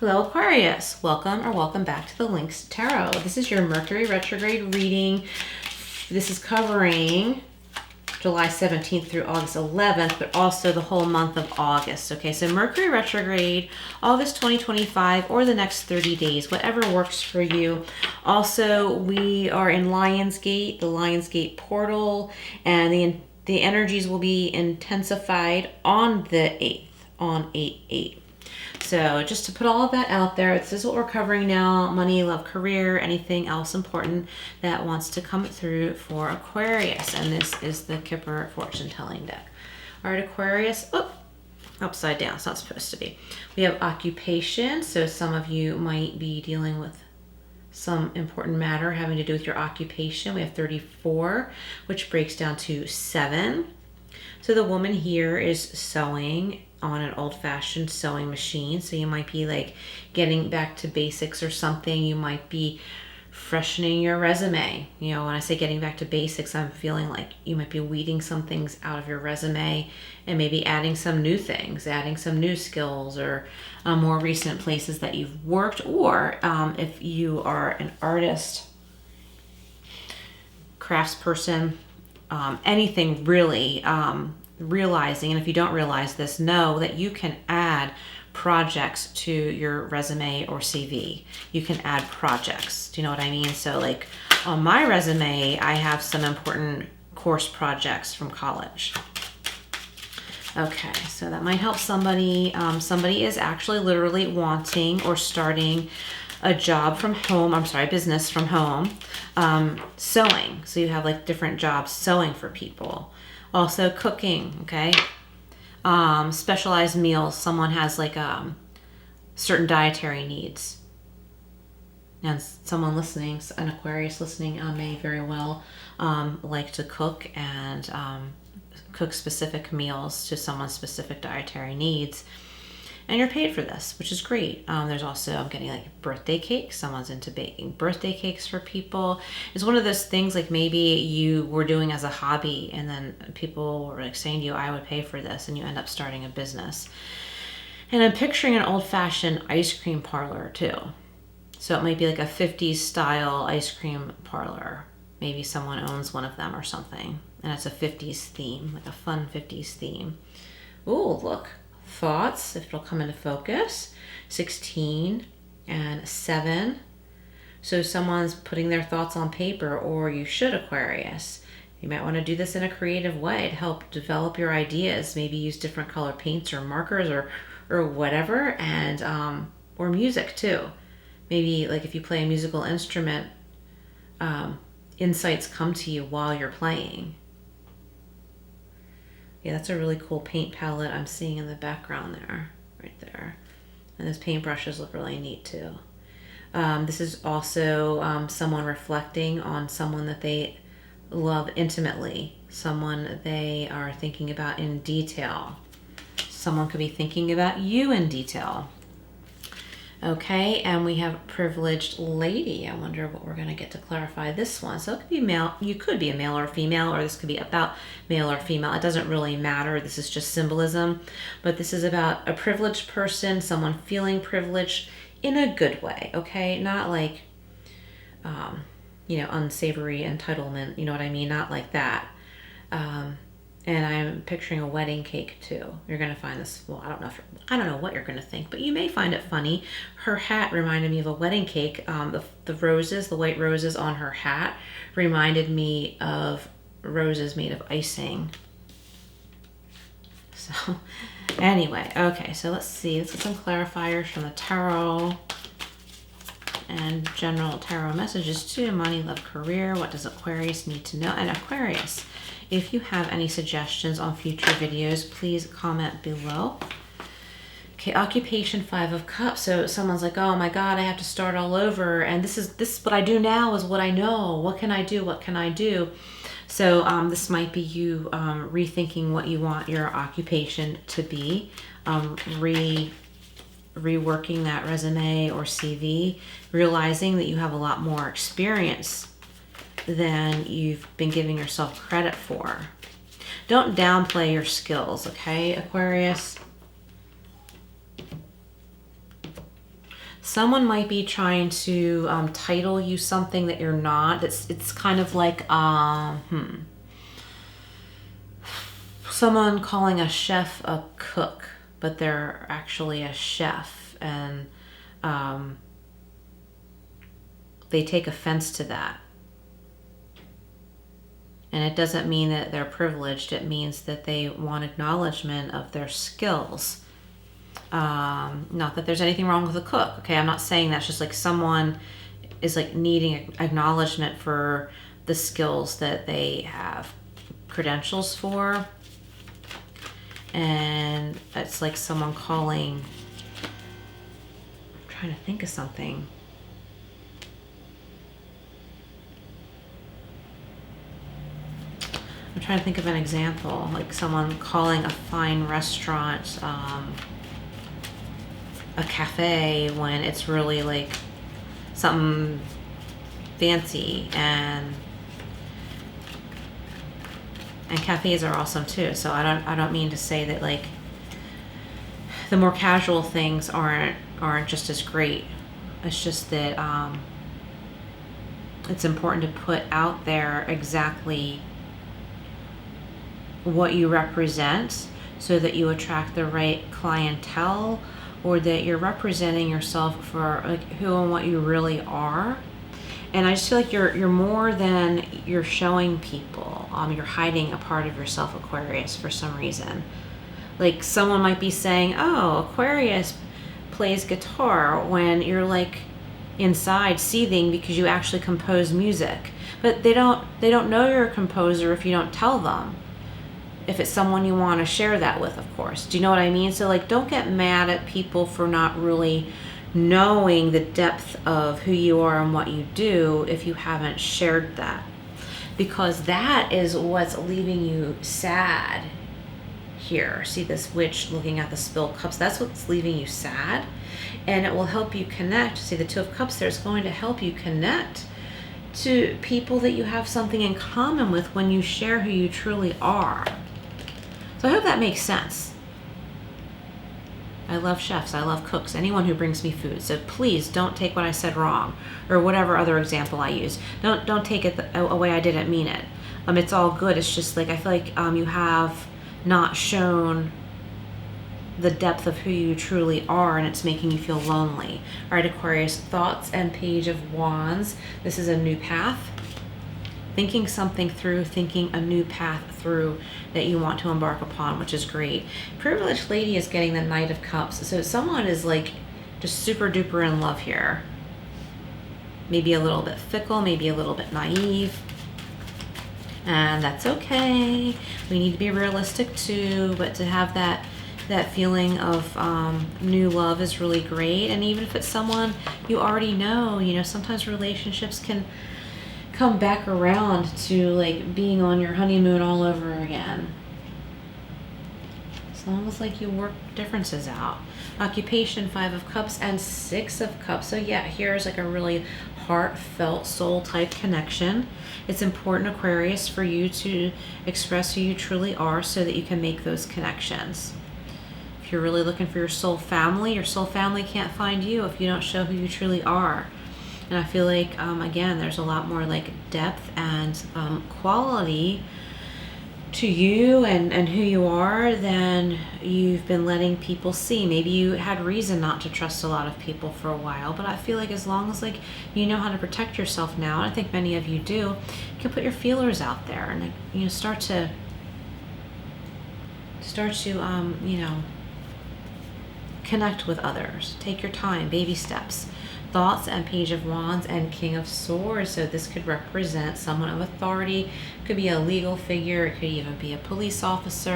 Hello Aquarius, welcome or welcome back to the Lynx Tarot. This is your Mercury Retrograde reading. This is covering July 17th through August 11th, but also the whole month of August. Okay, so Mercury Retrograde, August 2025, or the next 30 days, whatever works for you. Also, we are in Lionsgate, the Lionsgate portal, and the energies will be intensified on the 8th, on 8/8. So just to put all of that out there, this is what we're covering now: money, love, career, anything else important that wants to come through for Aquarius. And this is the Kipper fortune telling deck. All right, Aquarius, upside down, it's not supposed to be. We have occupation, so some of you might be dealing with some important matter having to do with your occupation. We have 34, which breaks down to 7. So the woman here is sewing on an old-fashioned sewing machine. So you might be like getting back to basics or something. You might be freshening your resume. You know, when I say getting back to basics, I'm feeling like you might be weeding some things out of your resume and maybe adding some new things, adding some new skills or more recent places that you've worked. Or if you are an artist, craftsperson, anything really, realizing, and if you don't realize this, know that you can add projects to your resume or CV. You can add projects. Do you know what I mean? So like on my resume, I have some important course projects from college. Okay, so that might help somebody. Somebody is actually literally wanting or starting a job from home, business from home, sewing. So you have like different jobs sewing for people. Also cooking, okay? Specialized meals. Someone has like certain dietary needs. And someone listening, an Aquarius listening, may very well like to cook and cook specific meals to someone's specific dietary needs. And you're paid for this, which is great. There's also, I'm getting like birthday cakes. Someone's into baking birthday cakes for people. It's one of those things like maybe you were doing as a hobby and then people were like saying to you, I would pay for this, and you end up starting a business. And I'm picturing an old-fashioned ice cream parlor too. So it might be like a 50s style ice cream parlor. Maybe someone owns one of them or something. And it's a 50s theme, like a fun 50s theme. Ooh, look. Thoughts, if it'll come into focus, 16 and 7. So someone's putting their thoughts on paper, or you should, Aquarius. You might want to do this in a creative way to help develop your ideas. Maybe use different color paints or markers or whatever, and or music too. Maybe like if you play a musical instrument, insights come to you while you're playing. Yeah, that's a really cool paint palette I'm seeing in the background there, right there. And those paintbrushes look really neat too. This is also someone reflecting on someone that they love intimately, someone they are thinking about in detail. Someone could be thinking about you in detail. Okay, and we have privileged lady. I wonder what we're going to get to clarify this one. So it could be male. You could be a male or a female, or this could be about male or female. It doesn't really matter. This is just symbolism. But this is about a privileged person, someone feeling privileged in a good way, okay? Not like, unsavory entitlement, you know what I mean? Not like that. And I'm picturing a wedding cake too. You're gonna find this. Well, I don't know what you're gonna think, but you may find it funny. Her hat reminded me of a wedding cake. The roses, the white roses on her hat, reminded me of roses made of icing. So, anyway, okay. So let's see. Let's get some clarifiers from the tarot and general tarot messages too. Money, love, career. What does Aquarius need to know? And Aquarius, if you have any suggestions on future videos, please comment below. Okay, occupation, 5 of Cups. So someone's like, oh my God, I have to start all over. And this is what I do now is what I know. What can I do? What can I do? So this might be you rethinking what you want your occupation to be, reworking that resume or CV, realizing that you have a lot more experience than you've been giving yourself credit for. Don't downplay your skills, okay, Aquarius? Someone might be trying to title you something that you're not. It's kind of like someone calling a chef a cook, but they're actually a chef, and they take offense to that. And it doesn't mean that they're privileged. It means that they want acknowledgement of their skills. Not that there's anything wrong with a cook. Okay, I'm not saying that's just like someone is like needing acknowledgement for the skills that they have credentials for. And it's like someone calling, I'm trying to think of something. I'm trying to think of an example, like someone calling a fine restaurant a cafe when it's really like something fancy, and cafes are awesome too. So I don't mean to say that like the more casual things aren't just as great. It's just that it's important to put out there exactly what you represent so that you attract the right clientele, or that you're representing yourself for like who and what you really are. And I just feel like you're more than you're showing people. You're hiding a part of yourself, Aquarius, for some reason. Like someone might be saying, oh, Aquarius plays guitar, when you're like inside seething because you actually compose music. But they don't know you're a composer if you don't tell them. If it's someone you want to share that with, of course. Do you know what I mean? So like, don't get mad at people for not really knowing the depth of who you are and what you do if you haven't shared that. Because that is what's leaving you sad here. See this witch looking at the spilled cups? That's what's leaving you sad. And it will help you connect. See the Two of Cups there is going to help you connect to people that you have something in common with when you share who you truly are. So I hope that makes sense. I love chefs. I love cooks. Anyone who brings me food. So please don't take what I said wrong, or whatever other example I use. Don't take it a way I didn't mean it. It's all good. It's just like I feel like you have not shown the depth of who you truly are, and it's making you feel lonely. All right, Aquarius, thoughts and Page of Wands. This is a new path. Thinking something through, thinking a new path through that you want to embark upon, which is great. Privileged lady is getting the Knight of Cups. So someone is like just super duper in love here. Maybe a little bit fickle, maybe a little bit naive. And that's okay. We need to be realistic too, but to have that feeling of new love is really great. And even if it's someone you already know, you know, sometimes relationships can come back around to like being on your honeymoon all over again. As long as like you work differences out. Occupation, 5 of Cups and 6 of Cups. So yeah, here's like a really heartfelt soul type connection. It's important, Aquarius, for you to express who you truly are so that you can make those connections. If you're really looking for your soul family can't find you if you don't show who you truly are. And I feel like, again, there's a lot more like depth and quality to you and who you are than you've been letting people see. Maybe you had reason not to trust a lot of people for a while, but I feel like as long as like you know how to protect yourself now, and I think many of you do, you can put your feelers out there and you know start to you know, connect with others. Take your time, baby steps. Thoughts and Page of Wands and King of Swords. So this could represent someone of authority. It could be a legal figure. It could even be a police officer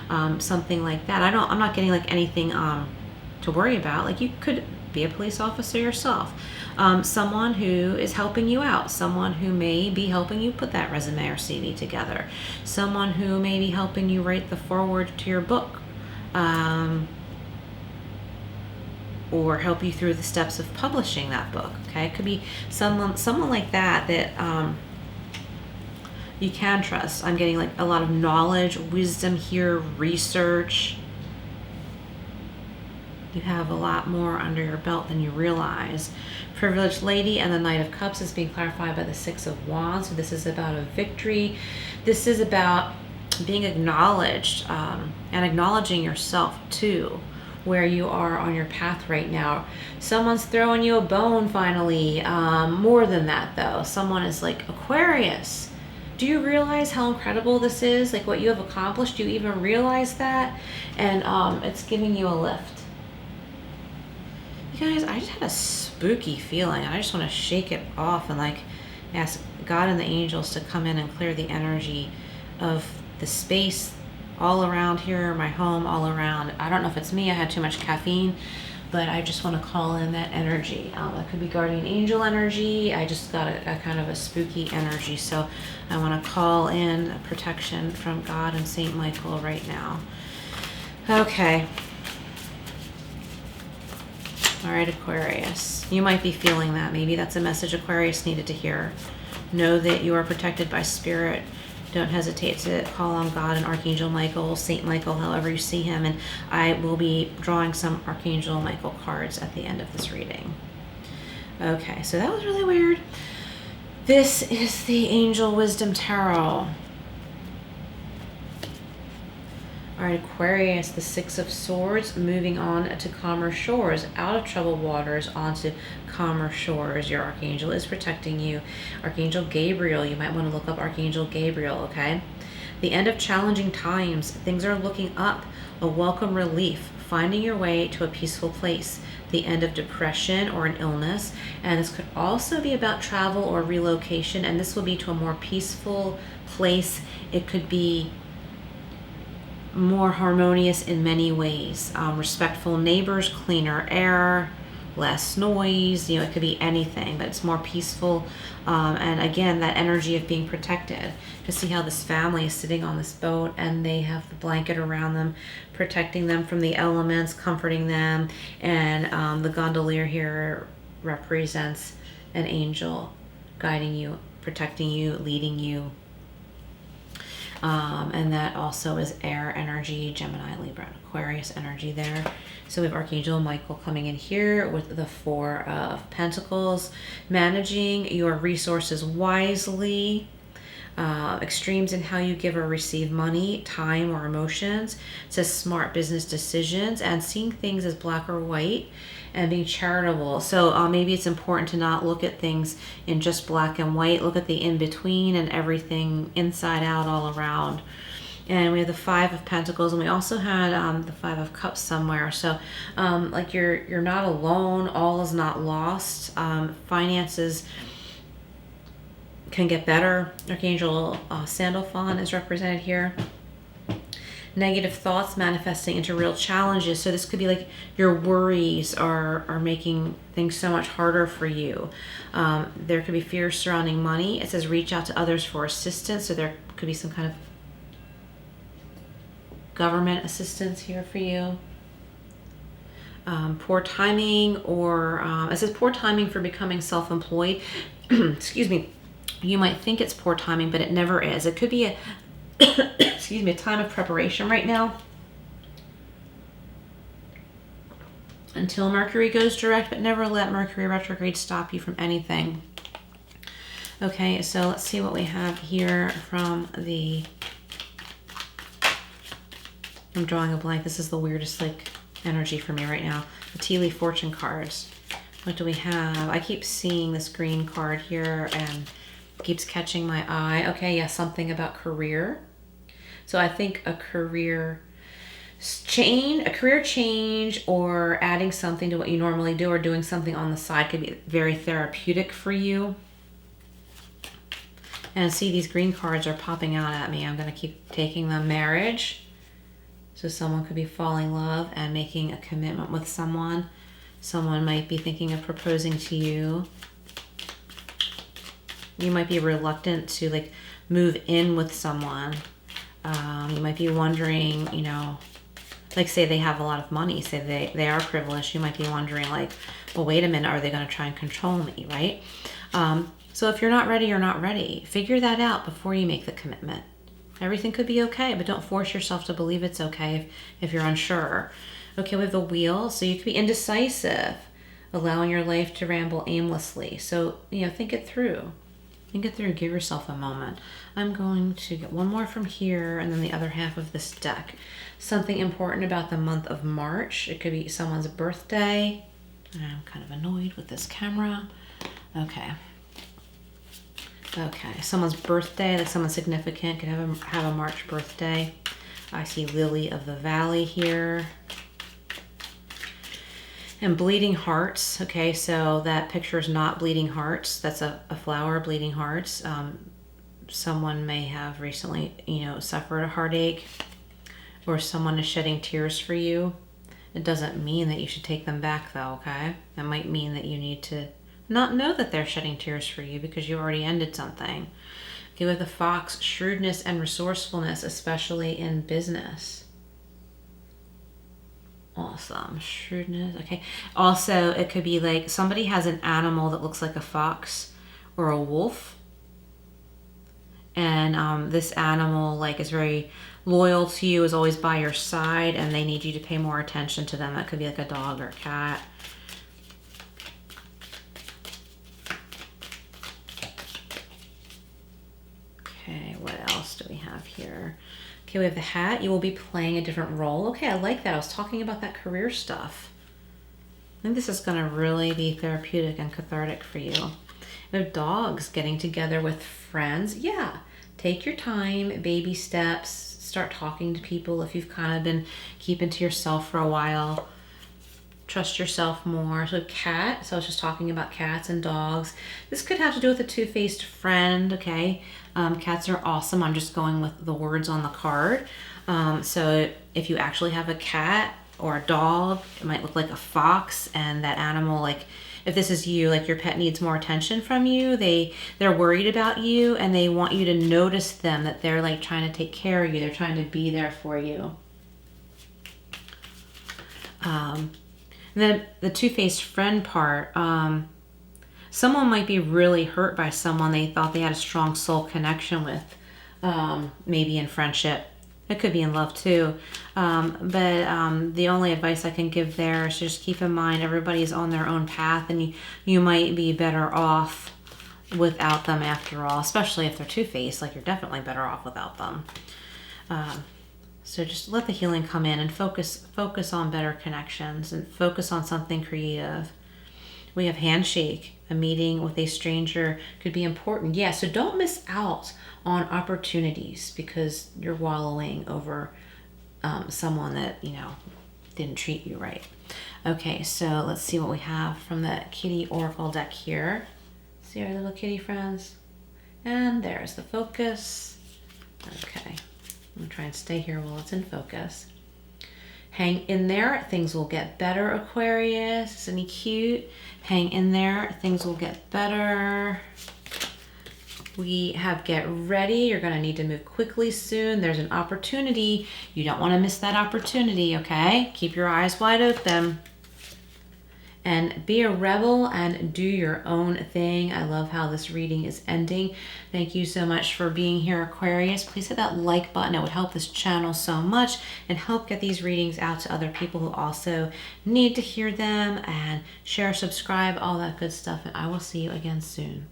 or something like that. I'm not getting like anything to worry about. Like you could be a police officer yourself. Someone who is helping you out. Someone who may be helping you put that resume or CV together. Someone who may be helping you write the foreword to your book. Or help you through the steps of publishing that book. Okay, it could be someone like that you can trust. I'm getting like a lot of knowledge, wisdom here, research. You have a lot more under your belt than you realize. Privileged lady and the Knight of Cups is being clarified by the Six of Wands. So this is about a victory. This is about being acknowledged and acknowledging yourself too, where you are on your path right now. Someone's throwing you a bone finally. More than that though, someone is like, Aquarius, do you realize how incredible this is? Like what you have accomplished, do you even realize that? And it's giving you a lift. You guys, I just had a spooky feeling. I just want to shake it off and like ask God and the angels to come in and clear the energy of the space all around here, my home all around. I don't know if it's me, I had too much caffeine, but I just want to call in that energy. It could be guardian angel energy. I just got a kind of a spooky energy. So I want to call in protection from God and Saint Michael right now. Okay. All right, Aquarius, you might be feeling that. Maybe that's a message Aquarius needed to hear. Know that you are protected by spirit. Don't hesitate to call on God and Archangel Michael, Saint Michael, however you see him. And I will be drawing some Archangel Michael cards at the end of this reading. Okay, so that was really weird. This is the Angel Wisdom Tarot. All right, Aquarius, the Six of Swords, moving on to calmer shores, out of troubled waters onto calmer shores. Your Archangel is protecting you. Archangel Gabriel, you might want to look up Archangel Gabriel, okay? The end of challenging times, things are looking up, a welcome relief, finding your way to a peaceful place. The end of depression or an illness, and this could also be about travel or relocation, and this will be to a more peaceful place. It could be more harmonious in many ways. Respectful neighbors, cleaner air, less noise. You know, it could be anything, but it's more peaceful. And again, that energy of being protected. To see how this family is sitting on this boat and they have the blanket around them, protecting them from the elements, comforting them. And the gondolier here represents an angel guiding you, protecting you, leading you. And that also is air energy, Gemini, Libra, and Aquarius energy there. So we have Archangel Michael coming in here with the Four of Pentacles, managing your resources wisely, extremes in how you give or receive money, time, or emotions. It says smart business decisions and seeing things as black or white, and being charitable. So maybe it's important to not look at things in just black and white. Look at the in-between and everything inside out all around. And we have the Five of Pentacles, and we also had the Five of Cups somewhere. So like you're not alone. All is not lost. Finances can get better. Archangel Sandalphon is represented here. Negative thoughts manifesting into real challenges. So this could be like your worries are making things so much harder for you. There could be fears surrounding money. It says reach out to others for assistance. So there could be some kind of government assistance here for you. Poor timing, or it says poor timing for becoming self-employed. Excuse me. You might think it's poor timing, but it never is. It could be a excuse me, a time of preparation right now until Mercury goes direct, but never let Mercury retrograde stop you from anything. Okay, so let's see what we have here from the, I'm drawing a blank. This is the weirdest like energy for me right now. The tea leaf fortune cards. What do we have? I keep seeing this green card here and keeps catching my eye. Okay, yeah, something about career. So I think a career change or adding something to what you normally do or doing something on the side could be very therapeutic for you. And see, these green cards are popping out at me. I'm going to keep taking them. Marriage. So someone could be falling in love and making a commitment with someone. Someone might be thinking of proposing to you. You might be reluctant to like move in with someone. You might be wondering, you know, like say they have a lot of money, say they are privileged. You might be wondering like, well, wait a minute, are they going to try and control me, right? So if you're not ready, you're not ready. Figure that out before you make the commitment. Everything could be okay, but don't force yourself to believe it's okay if you're unsure. Okay, we have the Wheel. So you could be indecisive, allowing your life to ramble aimlessly. So, you know, think it through. Think it through. Give yourself a moment. I'm going to get one more from here and then the other half of this deck. Something important about the month of March. It could be someone's birthday. I'm kind of annoyed with this camera. Okay. Okay, someone's birthday, like someone significant could have a March birthday. I see Lily of the Valley here. And bleeding hearts. Okay, so that picture is not bleeding hearts. That's a flower, bleeding hearts. Someone may have recently, you know, suffered a heartache, or someone is shedding tears for you. It doesn't mean that you should take them back though, okay? That might mean that you need to not know that they're shedding tears for you because you already ended something. Okay, with the Fox, shrewdness and resourcefulness, especially in business. Awesome. Shrewdness. Okay. Also, it could be like somebody has an animal that looks like a fox or a wolf. And this animal like is very loyal to you, is always by your side, and they need you to pay more attention to them. That could be like a dog or a cat. Okay, what else do we have here? Okay, we have the Hat. You will be playing a different role. Okay, I like that. I was talking about that career stuff. I think this is going to really be therapeutic and cathartic for you. We have Dogs, getting together with friends. Yeah, take your time, baby steps, start talking to people if you've kind of been keeping to yourself for a while. Trust yourself more. So cat, so I was just talking about cats and dogs. This could have to do with a two-faced friend, okay? Cats are awesome. I'm just going with the words on the card. So if you actually have a cat or a dog, it might look like a fox, and that animal, like if this is you, like your pet needs more attention from you. They're worried about you, and they want you to notice them, that they're like trying to take care of you. They're trying to be there for you. Then the two-faced friend part, someone might be really hurt by someone they thought they had a strong soul connection with, maybe in friendship. It could be in love too. But the only advice I can give there is just keep in mind everybody's on their own path, and you might be better off without them after all, especially if they're two-faced. Like, you're definitely better off without them. So just let the healing come in and focus on better connections and focus on something creative. We have Handshake. A meeting with a stranger could be important. Yeah, so don't miss out on opportunities because you're wallowing over someone that, you know, didn't treat you right. Okay, so let's see what we have from the Kitty Oracle deck here. See our little kitty friends? And there's the focus. Okay. I'm going to try and stay here while it's in focus. Hang in there. Things will get better, Aquarius. Isn't he cute? Hang in there. Things will get better. We have get ready. You're going to need to move quickly soon. There's an opportunity. You don't want to miss that opportunity, okay? Keep your eyes wide open. And be a rebel and do your own thing. I love how this reading is ending. Thank you so much for being here, Aquarius. Please hit that like button. It would help this channel so much and help get these readings out to other people who also need to hear them. And share, subscribe, all that good stuff. And I will see you again soon.